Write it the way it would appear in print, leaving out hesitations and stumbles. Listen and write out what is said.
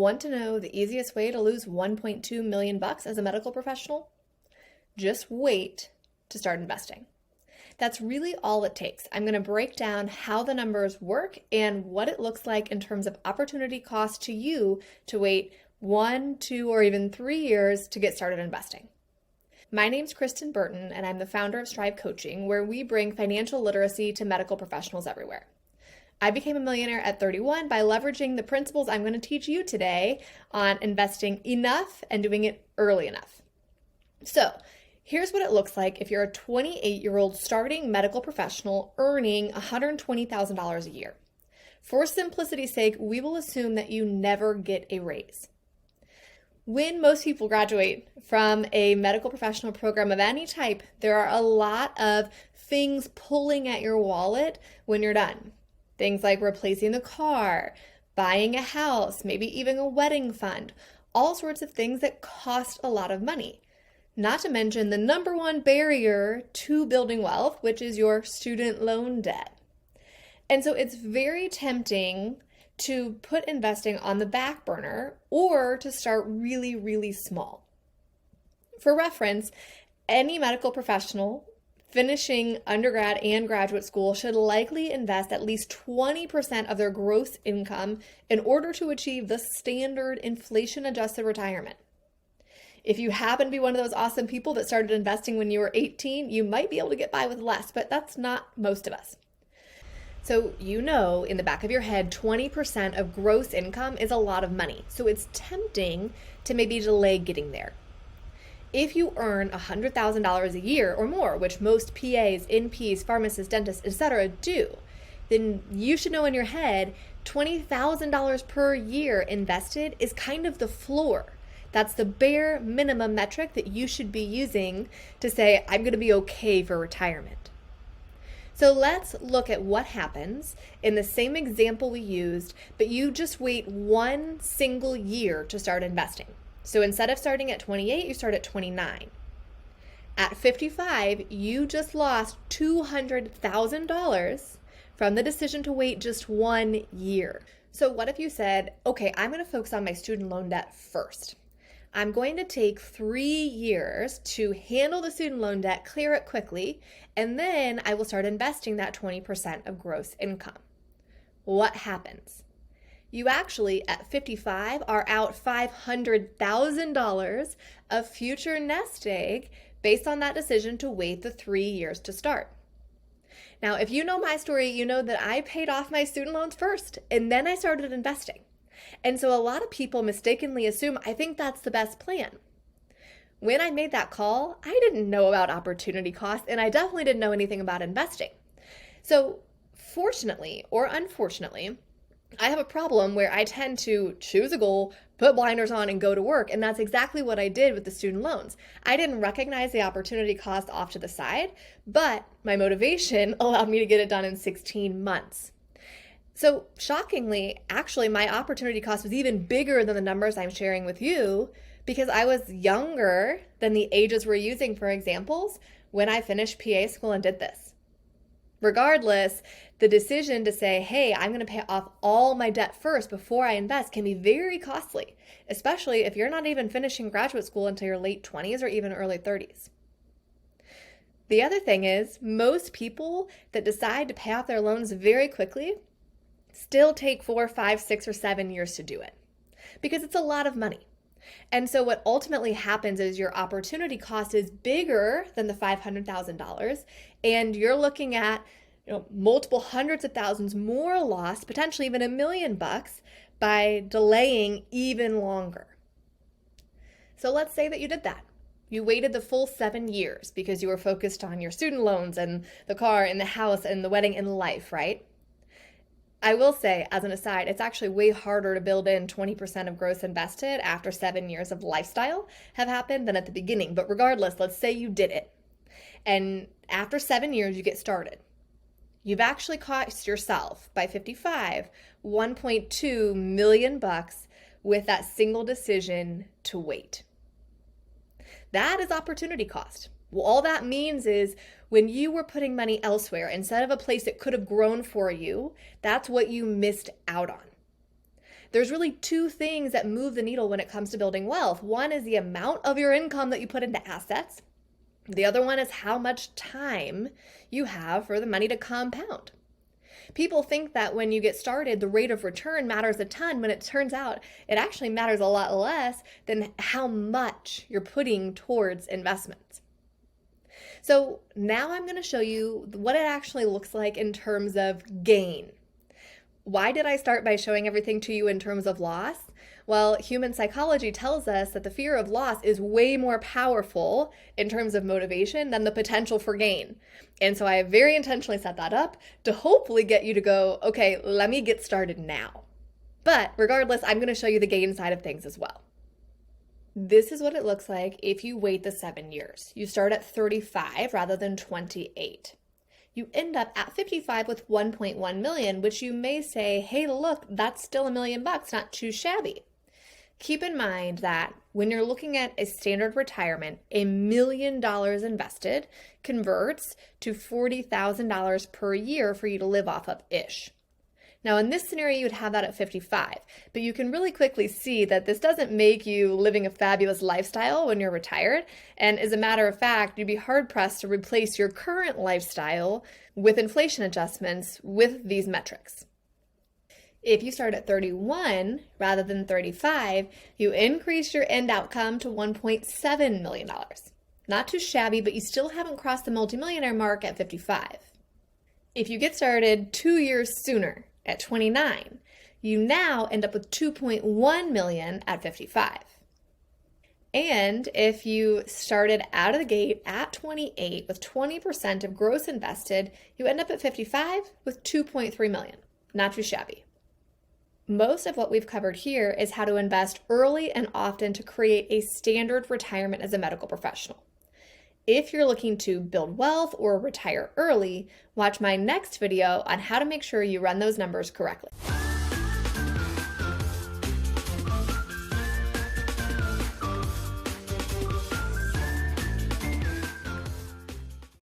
Want to know the easiest way to lose 1.2 million bucks as a medical professional? Just wait to start investing. That's really all it takes. I'm going to break down how the numbers work and what it looks like in terms of opportunity cost to you to wait 1, 2, or even 3 years to get started investing. My name's Kristen Burton, and I'm the founder of Strive Coaching, where we bring financial literacy to medical professionals everywhere. I became a millionaire at 31 by leveraging the principles I'm going to teach you today on investing enough and doing it early enough. So here's what it looks like if you're a 28-year-old starting medical professional earning $120,000 a year. For simplicity's sake, we will assume that you never get a raise. When most people graduate from a medical professional program of any type, there are a lot of things pulling at your wallet when you're done. Things like replacing the car, buying a house, maybe even a wedding fund, all sorts of things that cost a lot of money. Not to mention the number one barrier to building wealth, which is your student loan debt. And so it's very tempting to put investing on the back burner or to start really, really small. For reference, any medical professional finishing undergrad and graduate school should likely invest at least 20% of their gross income in order to achieve the standard inflation-adjusted retirement. If you happen to be one of those awesome people that started investing when you were 18, you might be able to get by with less, but that's not most of us. So you know in the back of your head, 20% of gross income is a lot of money. So it's tempting to maybe delay getting there. If you earn $100,000 a year or more, which most PAs, NPs, pharmacists, dentists, etc. do, then you should know in your head $20,000 per year invested is kind of the floor. That's the bare minimum metric that you should be using to say, I'm going to be okay for retirement. So let's look at what happens in the same example we used, but you just wait one single year to start investing. So instead of starting at 28, you start at 29. At 55, you just lost $200,000 from the decision to wait just 1 year. So what if you said, okay, I'm going to focus on my student loan debt first. I'm going to take 3 years to handle the student loan debt, clear it quickly, and then I will start investing that 20% of gross income. What happens? You actually, at 55, are out $500,000 of future nest egg based on that decision to wait the 3 years to start. Now, if you know my story, you know that I paid off my student loans first, and then I started investing. And so a lot of people mistakenly assume I think that's the best plan. When I made that call, I didn't know about opportunity cost, and I definitely didn't know anything about investing. So fortunately or unfortunately, I have a problem where I tend to choose a goal, put blinders on, and go to work. And that's exactly what I did with the student loans. I didn't recognize the opportunity cost off to the side, but my motivation allowed me to get it done in 16 months. So shockingly, actually, my opportunity cost was even bigger than the numbers I'm sharing with you because I was younger than the ages we're using for examples when I finished PA school and did this. Regardless, the decision to say, hey, I'm going to pay off all my debt first before I invest can be very costly, especially if you're not even finishing graduate school until your late 20s or even early 30s. The other thing is, most people that decide to pay off their loans very quickly still take 4, 5, 6, or 7 years to do it because it's a lot of money. And so what ultimately happens is your opportunity cost is bigger than the $500,000, and you're looking at multiple hundreds of thousands more lost, potentially even $1 million by delaying even longer. So let's say that you did that. You waited the full 7 years because you were focused on your student loans and the car and the house and the wedding and life, right? I will say, as an aside, it's actually way harder to build in 20% of gross invested after 7 years of lifestyle have happened than at the beginning. But regardless, let's say you did it. And after 7 years, you get started. You've actually cost yourself, by 55, $1.2 million with that single decision to wait. That is opportunity cost. Well, all that means is when you were putting money elsewhere, instead of a place that could have grown for you, that's what you missed out on. There's really two things that move the needle when it comes to building wealth. One is the amount of your income that you put into assets. The other one is how much time you have for the money to compound. People think that when you get started, the rate of return matters a ton, when it turns out it actually matters a lot less than how much you're putting towards investments. So now I'm going to show you what it actually looks like in terms of gain. Why did I start by showing everything to you in terms of loss? Well, human psychology tells us that the fear of loss is way more powerful in terms of motivation than the potential for gain. And so I very intentionally set that up to hopefully get you to go, okay, let me get started now. But regardless, I'm going to show you the gain side of things as well. This is what it looks like if you wait the 7 years. You start at 35 rather than 28. You end up at 55 with 1.1 million, which you may say, hey, look, that's still $1 million, not too shabby. Keep in mind that when you're looking at a standard retirement, $1 million invested converts to $40,000 per year for you to live off of-ish. Now, in this scenario, you would have that at 55, but you can really quickly see that this doesn't make you living a fabulous lifestyle when you're retired. And as a matter of fact, you'd be hard-pressed to replace your current lifestyle with inflation adjustments with these metrics. If you start at 31 rather than 35, you increase your end outcome to $1.7 million. Not too shabby, but you still haven't crossed the multimillionaire mark at 55. If you get started 2 years sooner, at 29, you now end up with 2.1 million at 55. And if you started out of the gate at 28 with 20% of gross invested, you end up at 55 with 2.3 million. Not too shabby. Most of what we've covered here is how to invest early and often to create a standard retirement as a medical professional. If you're looking to build wealth or retire early, watch my next video on how to make sure you run those numbers correctly.